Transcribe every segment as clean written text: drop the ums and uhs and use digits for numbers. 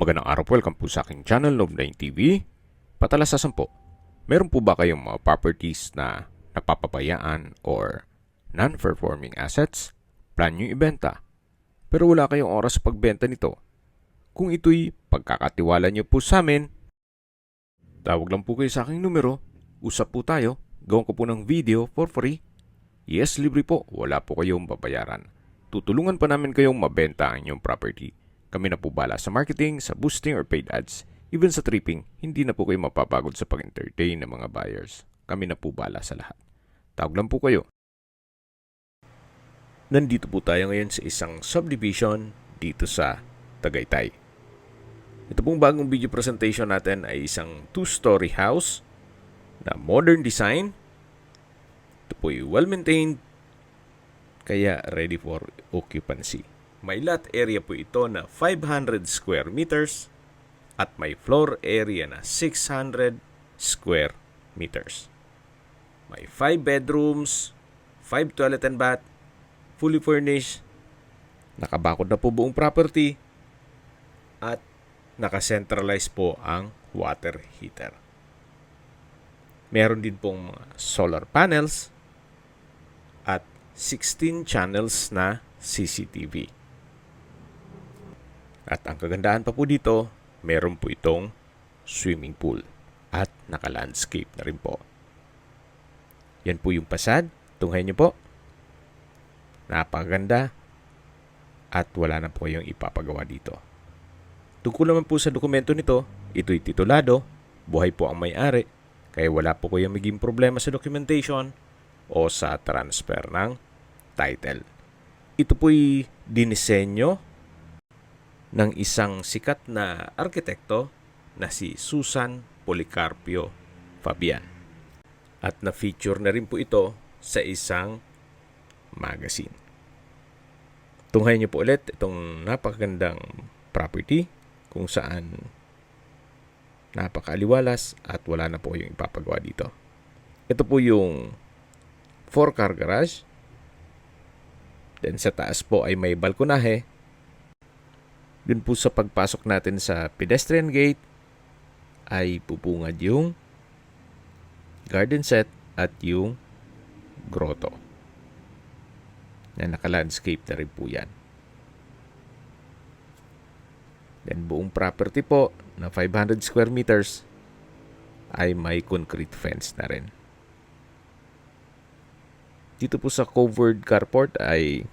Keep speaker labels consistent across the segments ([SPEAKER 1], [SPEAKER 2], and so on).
[SPEAKER 1] Magandang araw po, welcome po sa aking channel, Love9 TV. Patalasasan po, meron po ba kayong mga properties na napapabayaan or non-performing assets? Plan nyo ibenta, pero wala kayong oras sa pagbenta nito. Kung ito'y pagkakatiwala nyo po sa amin, tawag lang po kayo sa aking numero, usap po tayo, gawin ko po ng video for free. Yes, libre po, wala po kayong babayaran. Tutulungan pa namin kayong mabenta ang inyong property. Kami na po bala sa marketing, sa boosting or paid ads. Even sa tripping, hindi na po kayo mapapagod sa pag-entertain ng mga buyers. Kami na po bala sa lahat. Tawag lang po kayo. Nandito po tayo ngayon sa isang subdivision dito sa Tagaytay. Ito pong bagong video presentation natin ay isang 2-story house na modern design. Ito po ay well-maintained, kaya ready for occupancy. May lot area po ito na 500 square meters at may floor area na 600 square meters. May 5 bedrooms, 5 toilet and bath, fully furnished, nakabakod na po buong property, at naka-centralize po ang water heater. Meron din pong mga solar panels at 16 channels na CCTV. At ang kagandahan pa po dito, meron po itong swimming pool at naka-landscape na rin po. Yan po yung pasad. Tunghayin nyo po. Napakaganda at wala na po kayong ipapagawa dito. Tungkol naman po sa dokumento nito, ito'y titulado, buhay po ang may-ari, kaya wala po kayong maging problema sa documentation o sa transfer ng title. Ito po'y dinisenyo ng isang sikat na arkitekto na si Susan Policarpio Fabian. At na-feature na rin po ito sa isang magazine. Tunghayin niyo po ulit itong napakagandang property kung saan napakaaliwalas at wala na po yung ipapagawa dito. Ito po yung 4-car garage. Then sa taas po ay may balkonahe. Dun po sa pagpasok natin sa pedestrian gate ay pupungad yung garden set at yung grotto. Na naka-landscape na rin po yan. Then buong property po na 500 square meters ay may concrete fence na rin. Dito po sa covered carport ay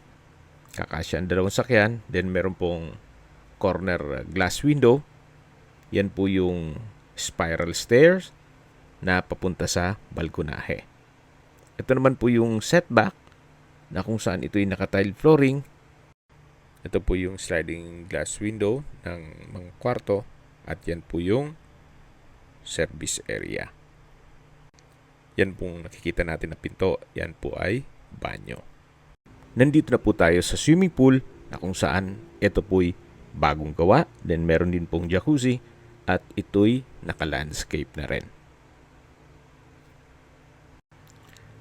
[SPEAKER 1] kakasya ang dalawang sakyan. Then meron pong corner glass window. Yan po yung spiral stairs na papunta sa balkonahe. Ito naman po yung setback na kung saan ito'y naka-tile flooring. Ito po yung sliding glass window ng mga kwarto at yan po yung service area. Yan pong nakikita natin na pinto, yan po ay banyo. Nandito na po tayo sa swimming pool na kung saan ito po'y bagong gawa. Then meron din pong jacuzzi at ito'y naka-landscape na rin.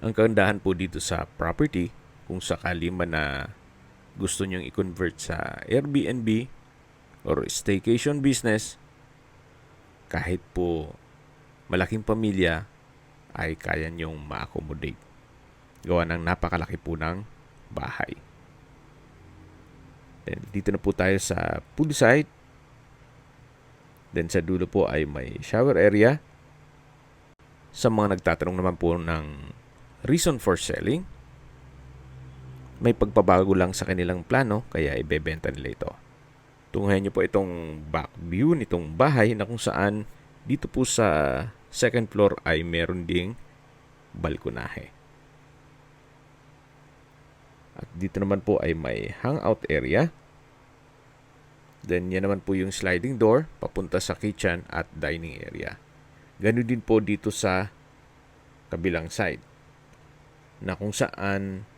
[SPEAKER 1] Ang kagandahan po dito sa property, kung sakali man na gusto nyong i-convert sa Airbnb or staycation business, kahit po malaking pamilya ay kaya nyong ma-accommodate. Gawa ng napakalaki po ng bahay. Then, dito na po tayo sa pool side. Then, sa dulo po ay may shower area. Sa mga nagtatanong naman po ng reason for selling, may pagpabago lang sa kanilang plano, kaya ibebenta nila ito. Tunghayan nyo po itong back view nitong bahay na kung saan dito po sa second floor ay meron ding balkonahe. At dito naman po ay may hangout area. Then yan naman po yung sliding door papunta sa kitchen at dining area. Ganun din po dito sa kabilang side na kung saan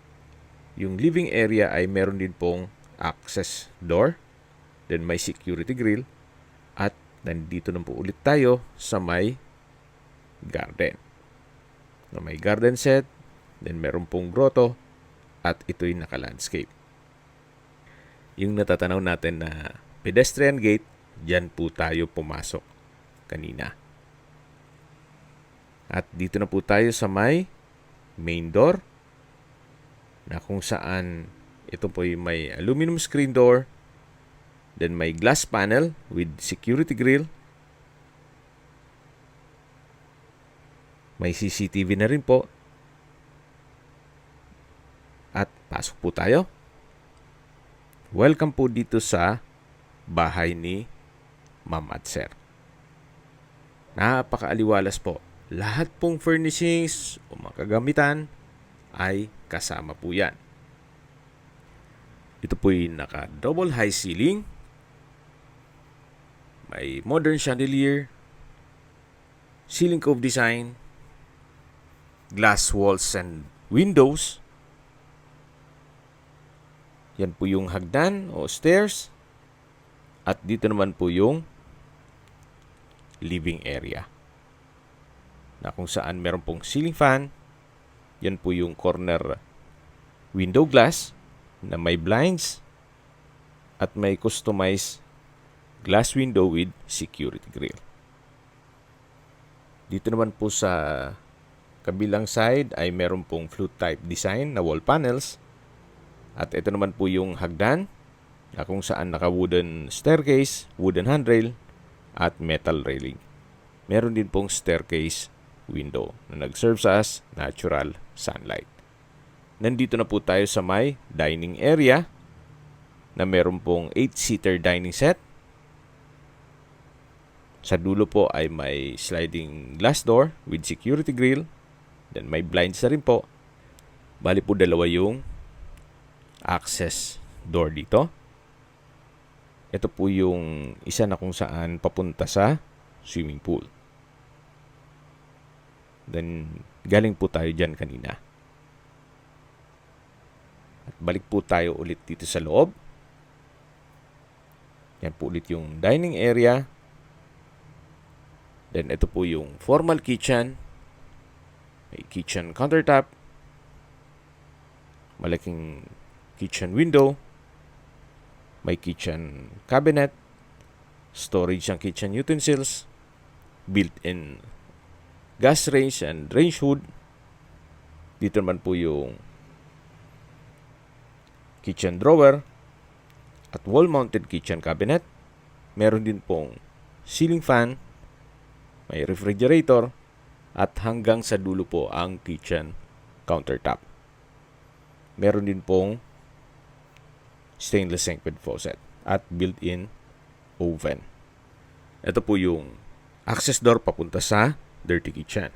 [SPEAKER 1] yung living area ay meron din pong access door. Then may security grill. At nandito na po ulit tayo sa may garden. Na may garden set. Then meron pong grotto. At ito'y naka-landscape. Yung natatanaw natin na pedestrian gate Diyan po tayo pumasok kanina. At dito na po tayo sa may main door na kung saan ito po yung may aluminum screen door, then may glass panel with security grill. May CCTV na rin po. At pasok po tayo. Welcome po dito sa bahay ni Ma'am at Sir. Napakaaliwalas po. Lahat pong furnishings o mga kagamitan ay kasama po yan. Ito po yung naka-double high ceiling. May modern chandelier, ceiling cove design, glass walls and windows. Yan po yung hagdan o stairs. At dito naman po yung living area, na kung saan meron pong ceiling fan. Yan po yung corner window glass na may blinds at may customized glass window with security grill. Dito naman po sa kabilang side ay meron pong flute type design na wall panels. At ito naman po yung hagdan na kung saan naka-wooden staircase, wooden handrail, at metal railing. Meron din pong staircase window na nag-serve as natural sunlight. Nandito na po tayo sa may dining area na meron pong 8-seater dining set. Sa dulo po ay may sliding glass door with security grill. Then may blinds na rin po. Bali po dalawa yung access door dito. Ito po yung isa na kung saan papunta sa swimming pool. Then, galing po tayo dyan kanina. At balik po tayo ulit dito sa loob. Yan po ulit yung dining area. Then, ito po yung formal kitchen. May kitchen countertop. Malaking kitchen window. May kitchen cabinet, storage ng kitchen utensils, built-in gas range and range hood. Dito naman po yung kitchen drawer at wall-mounted kitchen cabinet. Meron din pong ceiling fan, may refrigerator, at hanggang sa dulo po ang kitchen countertop. Meron din pong stainless sink with faucet at built-in oven. Ito po yung access door papunta sa dirty kitchen.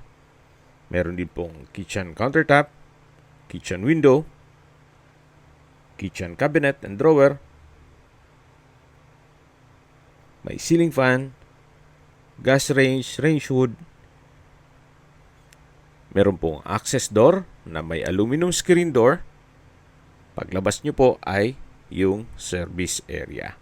[SPEAKER 1] Meron din pong kitchen countertop, kitchen window, kitchen cabinet and drawer, may ceiling fan, gas range, range hood. Meron pong access door na may aluminum screen door. Paglabas nyo po ay yung service area.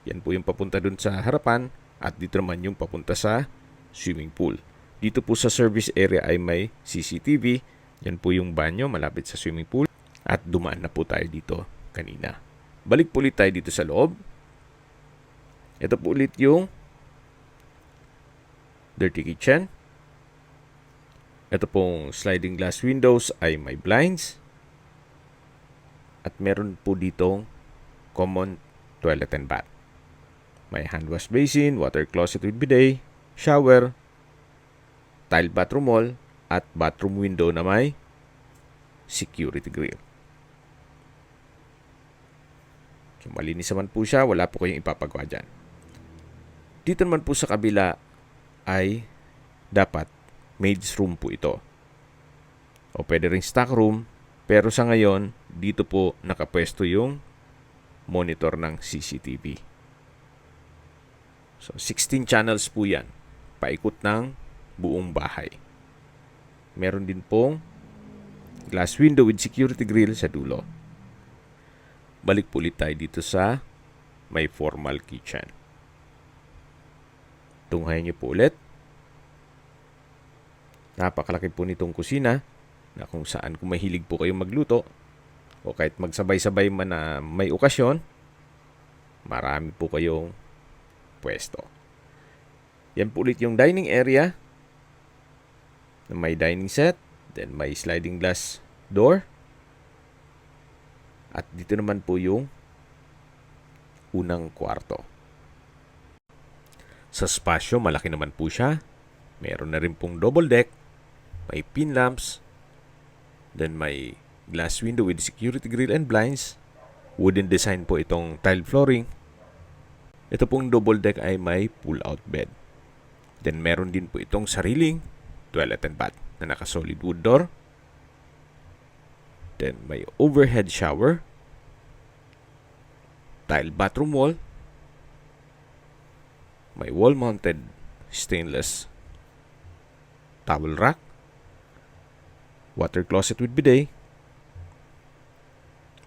[SPEAKER 1] Yan po yung papunta dun sa harapan at dito naman yung papunta sa swimming pool. Dito po sa service area ay may CCTV. Yan po yung banyo malapit sa swimming pool at dumaan na po tayo dito kanina. Balik po ulit tayo dito sa loob. Ito po ulit yung dirty kitchen. Ito pong sliding glass windows ay may blinds. At meron po ditong common toilet and bath. May hand wash basin, water closet with bidet, shower, tile bathroom wall, at bathroom window na may security grill. So, malinis naman po siya, wala po kayong ipapagawa dyan. Dito naman po sa kabila ay dapat maid's room po ito. O pwede ring stock room, pero sa ngayon, dito po nakapwesto yung monitor ng CCTV. So, 16 channels po yan. Paikot ng buong bahay. Meron din pong glass window with security grill sa dulo. Balik po ulit tayo dito sa may formal kitchen. Tunghayan niyo po ulit. Napakalaki po nitong kusina na kung saan kung mahilig po kayong magluto o kahit magsabay-sabay man na may okasyon, marami po kayong pwesto. Yan po ulit yung dining area na may dining set, then may sliding glass door. At dito naman po yung unang kwarto. Sa spasyo, malaki naman po siya. Meron na rin pong double deck, may pin lamps, then may glass window with security grill and blinds. Wooden design po itong tile flooring. Ito pong double deck ay may pull-out bed. Then meron din po itong sariling toilet and bath na naka-solid wood door. Then may overhead shower, tile bathroom wall, may wall-mounted stainless towel rack, water closet with bidet,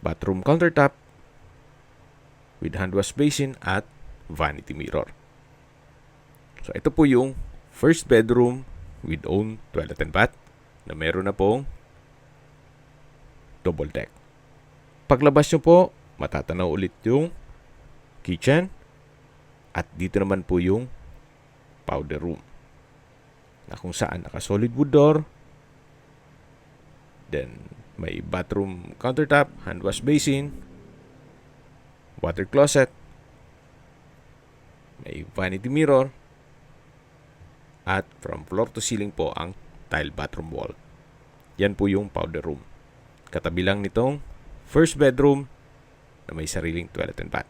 [SPEAKER 1] bathroom countertop with hand wash basin at vanity mirror. So ito po yung first bedroom with own toilet and bath na meron na pong double deck. Paglabas nyo po, matatanaw ulit yung kitchen at dito naman po yung powder room na kung saan naka-solid wood door. Then may bathroom countertop, hand wash basin, water closet, may vanity mirror, at from floor to ceiling po ang tile bathroom wall. Yan po yung powder room. Katabi lang nitong first bedroom na may sariling toilet and bath.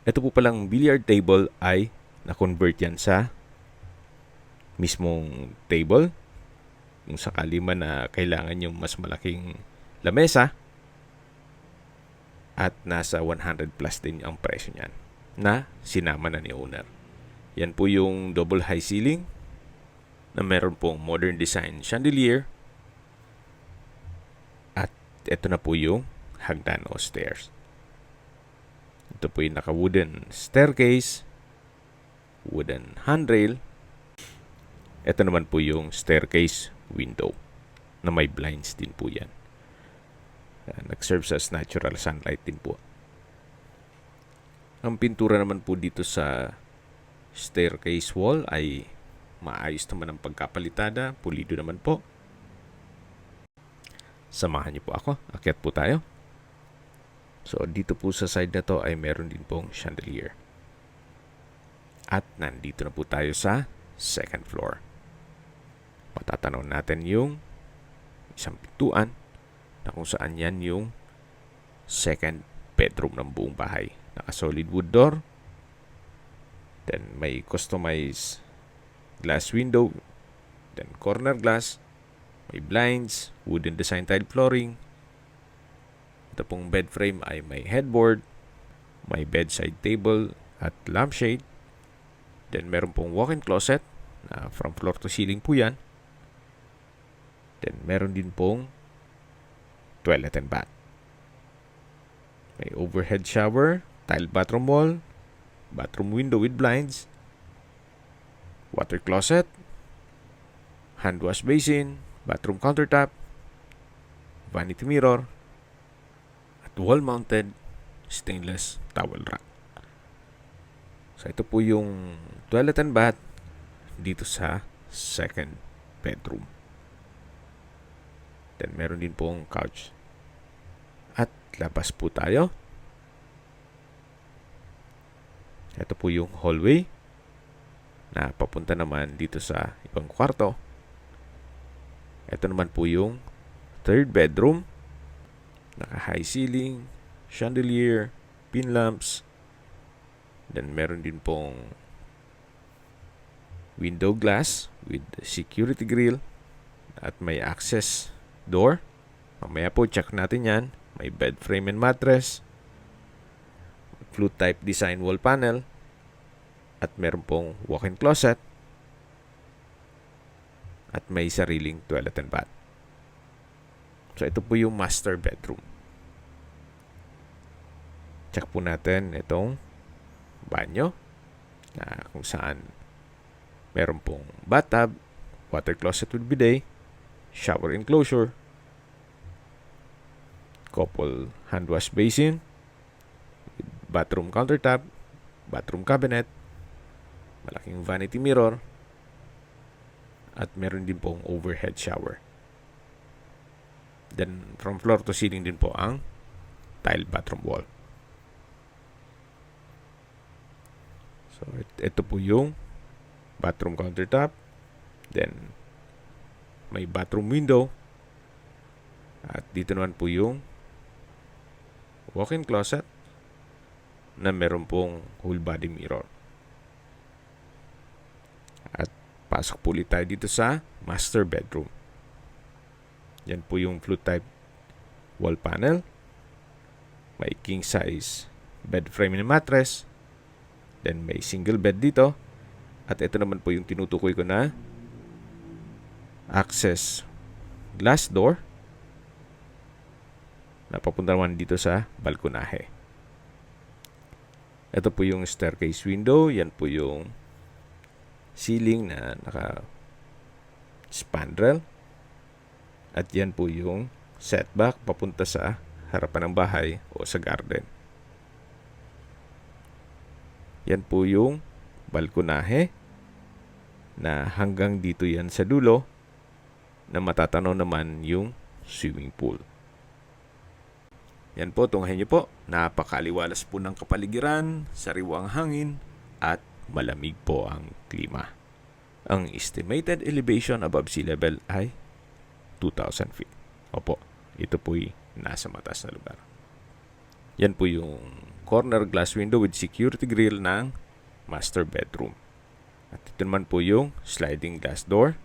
[SPEAKER 1] Ito po palang billiard table ay na-convert yan sa mismong table. Kung sakali man na kailangan yung mas malaking lamesa, at nasa 100 plus din ang presyo niyan na sinama na ni owner. Yan po yung double high ceiling na meron pong modern design chandelier. At ito na po yung hagdan o stairs. Ito po yung naka-wooden staircase, wooden handrail. Ito naman po yung staircase window na may blinds din po yan. Nag-serve as natural sunlight din po. Ang pintura naman po dito sa staircase wall ay maayos naman ang pagkapalitada. Pulido naman po. Samahan niyo po ako. Akyat po tayo. So, dito po sa side na to ay meron din pong chandelier. At nandito na po tayo sa second floor. Matatanaw natin yung isang pintuan na kung saan yan yung second bedroom ng buong bahay. Naka-solid wood door. Then may customized glass window. Then corner glass. May blinds. Wooden design tile flooring. Ito pong bed frame ay may headboard. May bedside table at lampshade. Then meron pong walk-in closet na from floor to ceiling po yan. Then meron din pong toilet and bath. May overhead shower, tile bathroom wall, bathroom window with blinds, water closet, hand wash basin, bathroom countertop, vanity mirror, at wall-mounted stainless towel rack. So ito po yung toilet and bath dito sa second bedroom. Then meron din pong couch. At labas po tayo. Ito po yung hallway na papunta naman dito sa ibang kwarto. Ito naman po yung third bedroom. Naka-high ceiling, chandelier, pin lamps. Then meron din pong window glass with security grill at may access door. Mamaya po check natin yan. May bed frame and mattress, flute type design wall panel, at meron pong walk-in closet, at may sariling toilet and bath. So ito po yung master bedroom. Check po natin itong banyo na kung saan meron pong bathtub, water closet with bidet, shower enclosure, couple hand wash basin, bathroom countertop, bathroom cabinet, malaking vanity mirror, at meron din pong overhead shower. Then, from floor to ceiling din po ang tile bathroom wall. So, ito po yung bathroom countertop. Then, may bathroom window. At dito naman po yung walk-in closet na meron pong whole body mirror. At pasok po ulit tayo dito sa master bedroom. Yan po yung flute type wall panel. May king size bed frame and mattress. Then may single bed dito. At ito naman po yung tinutukoy ko na access glass door na papunta naman dito sa balkonahe. Ito po yung staircase window. Yan po yung ceiling na naka spandrel. At yan po yung setback papunta sa harapan ng bahay o sa garden. Yan po yung balkonahe na hanggang dito yan sa dulo na matatanaw naman yung swimming pool. Yan po, tunghayin niyo po. Napakaliwalas po ng kapaligiran, sariwang hangin, at malamig po ang klima. Ang estimated elevation above sea level ay 2,000 feet. Opo, ito po'y nasa mataas na lugar. Yan po yung corner glass window with security grill ng master bedroom. At ito naman po yung sliding glass door.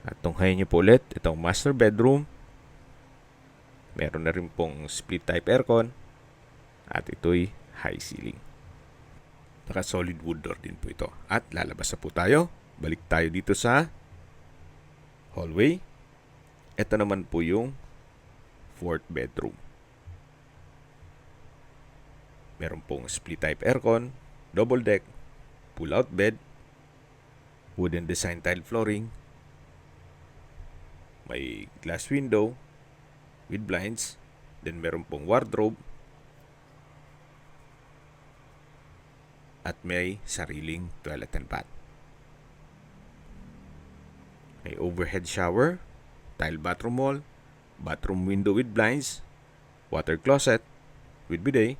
[SPEAKER 1] At tunghayin niyo po ulit, itong master bedroom. Meron na rin pong split type aircon. At ito'y high ceiling. Naka solid wood door din po ito. At lalabas na po tayo. Balik tayo dito sa hallway. Ito naman po yung fourth bedroom. Meron pong split type aircon, double deck, pull out bed, wooden design tile flooring, may glass window with blinds, then meron pong wardrobe, at may sariling toilet and bath. May overhead shower, tile bathroom wall, bathroom window with blinds, water closet with bidet,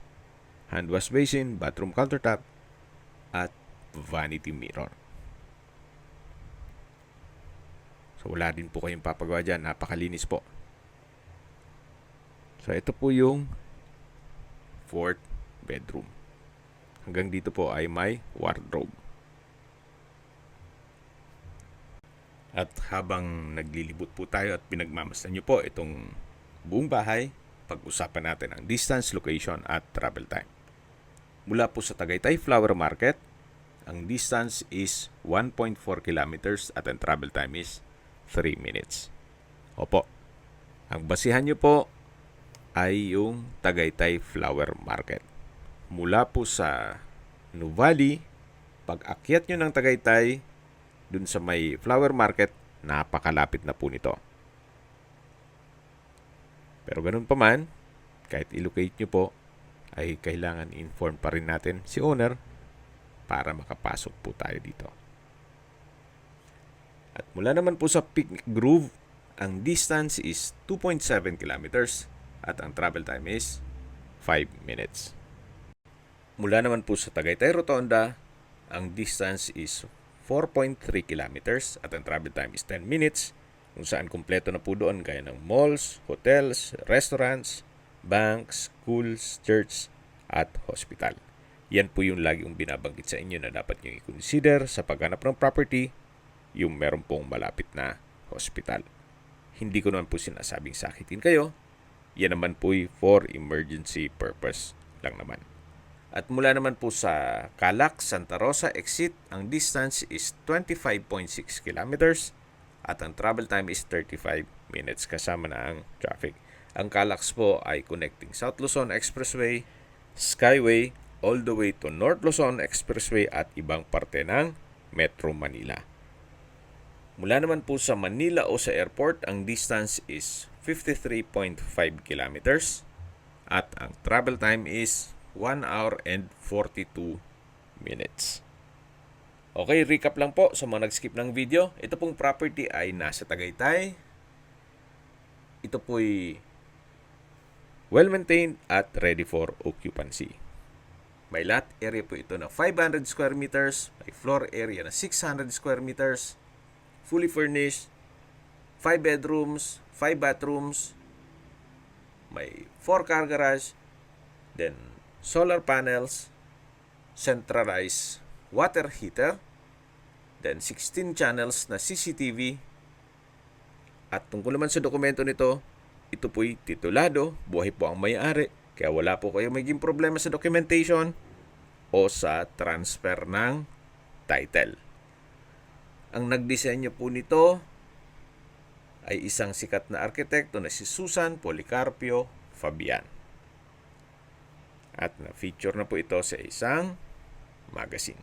[SPEAKER 1] hand wash basin, bathroom countertop, at vanity mirror. So wala din po kayong papagawa dyan. Napakalinis po. So ito po yung fourth bedroom. Hanggang dito po ay may wardrobe. At habang naglilibot po tayo at pinagmamasdan nyo po itong buong bahay, pag-usapan natin ang distance, location at travel time. Mula po sa Tagaytay Flower Market, ang distance is 1.4 kilometers at ang travel time is 3 minutes. Opo, ang basihan nyo po ay yung Tagaytay Flower Market. Mula po sa Nuvali, pag-akyat nyo ng Tagaytay, dun sa may flower market, napakalapit na po nito. Pero ganun pa man, kahit ilocate nyo po, ay kailangan inform pa rin natin si owner para makapasok po tayo dito. At mula naman po sa Picnic Grove, ang distance is 2.7 kilometers at ang travel time is 5 minutes. Mula naman po sa Tagaytay Rotonda, ang distance is 4.3 kilometers at ang travel time is 10 minutes, kung saan kumpleto na po doon gaya ng malls, hotels, restaurants, banks, schools, church, at hospital. Yan po yung lagi yung binabanggit sa inyo na dapat nyo i-consider sa paghanap ng property, yung meron pong malapit na hospital. Hindi ko naman po sinasabing sakitin kayo. Yan naman po for emergency purpose lang naman. At mula naman po sa Calac, Santa Rosa exit, ang distance is 25.6 kilometers at ang travel time is 35 minutes kasama na ang traffic. Ang Calac po ay connecting South Luzon Expressway, Skyway, all the way to North Luzon Expressway at ibang parte ng Metro Manila. Mula naman po sa Manila o sa airport, ang distance is 53.5 kilometers at ang travel time is 1 hour and 42 minutes. Okay, recap lang po sa mga nag-skip ng video. Ito pong property ay nasa Tagaytay. Ito po'y well-maintained at ready for occupancy. May lot area po ito na 500 square meters, may floor area na 600 square meters, fully furnished, 5 bedrooms, 5 bathrooms, may 4 car garage, then solar panels, centralized water heater, then 16 channels na CCTV. At tungkol naman sa dokumento nito, ito po'y titulado, buhay po ang may-ari, kaya wala po kayo maging problema sa documentation o sa transfer ng title. Ang nagdisenyo po nito ay isang sikat na arkitekto na si Susan Policarpio Fabian. At na-feature na po ito sa isang magazine.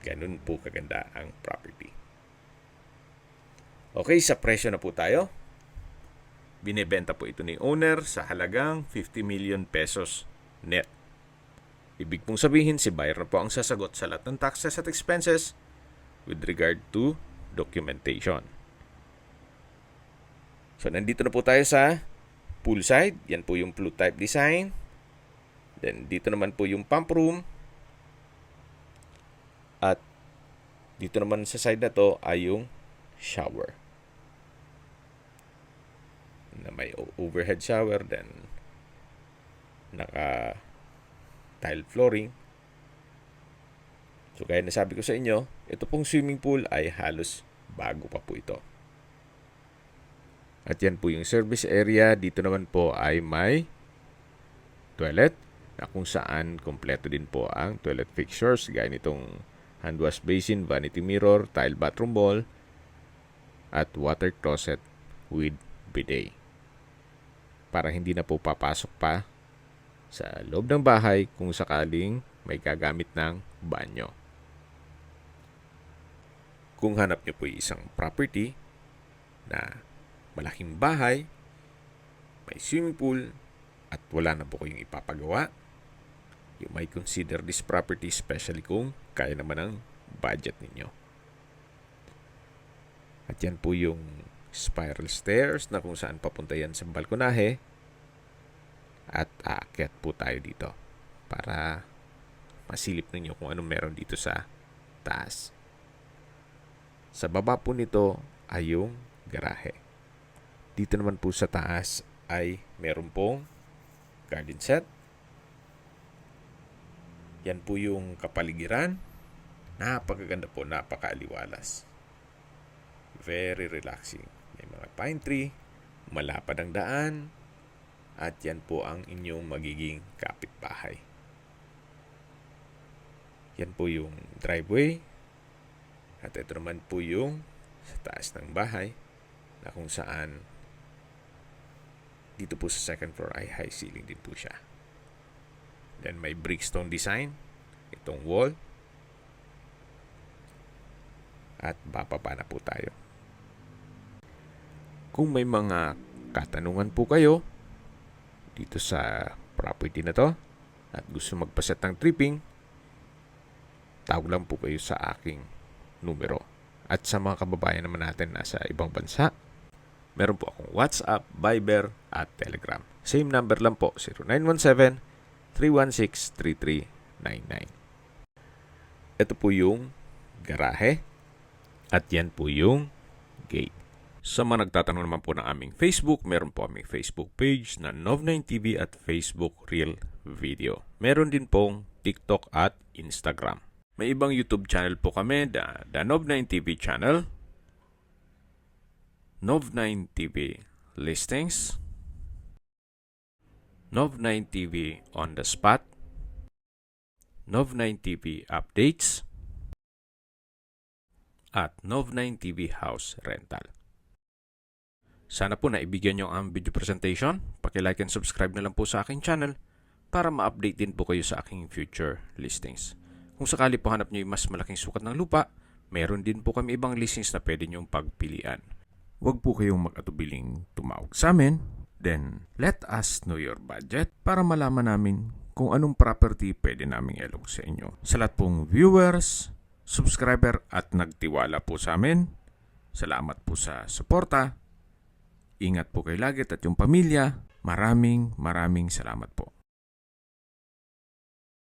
[SPEAKER 1] Ganun po kaganda ang property. Okay, sa presyo na po tayo. Binebenta po ito ni owner sa halagang 50 million pesos net. Ibig pong sabihin, si buyer na po ang sasagot sa lahat ng taxes at expenses with regard to documentation. So, nandito na po tayo sa poolside. Yan po yung blue type design. Then, dito naman po yung pump room. At dito naman sa side na to ay yung shower. Na may overhead shower, then naka tile flooring. So gaya na sabi ko sa inyo, ito pong swimming pool ay halos bago pa po ito. At yan po yung service area. Dito naman po ay may toilet na kung saan kompleto din po ang toilet fixtures gaya nitong hand wash basin, vanity mirror, tile bathroom bowl, at water closet with bidet. Para hindi na po papasok pa sa loob ng bahay kung sakaling may gagamit ng banyo. Kung hanap nyo po isang property na malaking bahay, may swimming pool, at wala na po kayong ipapagawa, you might consider this property, especially kung kaya naman ang budget ninyo. At yan po yung spiral stairs na kung saan papunta yan sa balkonahe. At aakyat po tayo dito para masilip ninyo kung anong meron dito sa taas. Sa baba po nito ay yung garahe. Dito naman po sa taas ay meron pong garden set. Yan po yung kapaligiran. Napakaganda po, napakaaliwalas. Very relaxing. May mga pine tree, malapad ang daan, at yan po ang inyong magiging kapitbahay. Yan po yung driveway, at ito naman po yung sa taas ng bahay na kung saan dito po sa second floor ay high ceiling din po siya. Then may brickstone design itong wall, at bababa na po tayo. Kung may mga katanungan po kayo dito sa property na to at gusto magpaset ng tripping, tawag lang po kayo sa aking numero. At sa mga kababayan naman natin nasa ibang bansa, meron po akong WhatsApp, Viber, at Telegram. Same number lang po, 0917-316-3399. Ito po yung garahe at yan po yung gate. Sa mga nagtatanong naman po ng aming Facebook, meron po aming Facebook page na Nov9TV at Facebook Real Video. Meron din pong TikTok at Instagram. May ibang YouTube channel po kami, the Nov9TV channel, Nov9TV Listings, Nov9TV On The Spot, Nov9TV Updates, at Nov9TV House Rental. Sana po naibigyan nyo ang video presentation. Paki-like and subscribe na lang po sa aking channel para ma-update din po kayo sa aking future listings. Kung sakali po hanap nyo yung mas malaking sukat ng lupa, meron din po kami ibang listings na pwede nyong pagpilian. Huwag po kayong mag-atubiling tumawag sa amin. Then, let us know your budget para malaman namin kung anong property pwede naming ilog sa inyo. Sa lahat pong viewers, subscriber at nagtiwala po sa amin, salamat po sa suporta. Ingat po kayo lagi at yung pamilya. Maraming salamat po.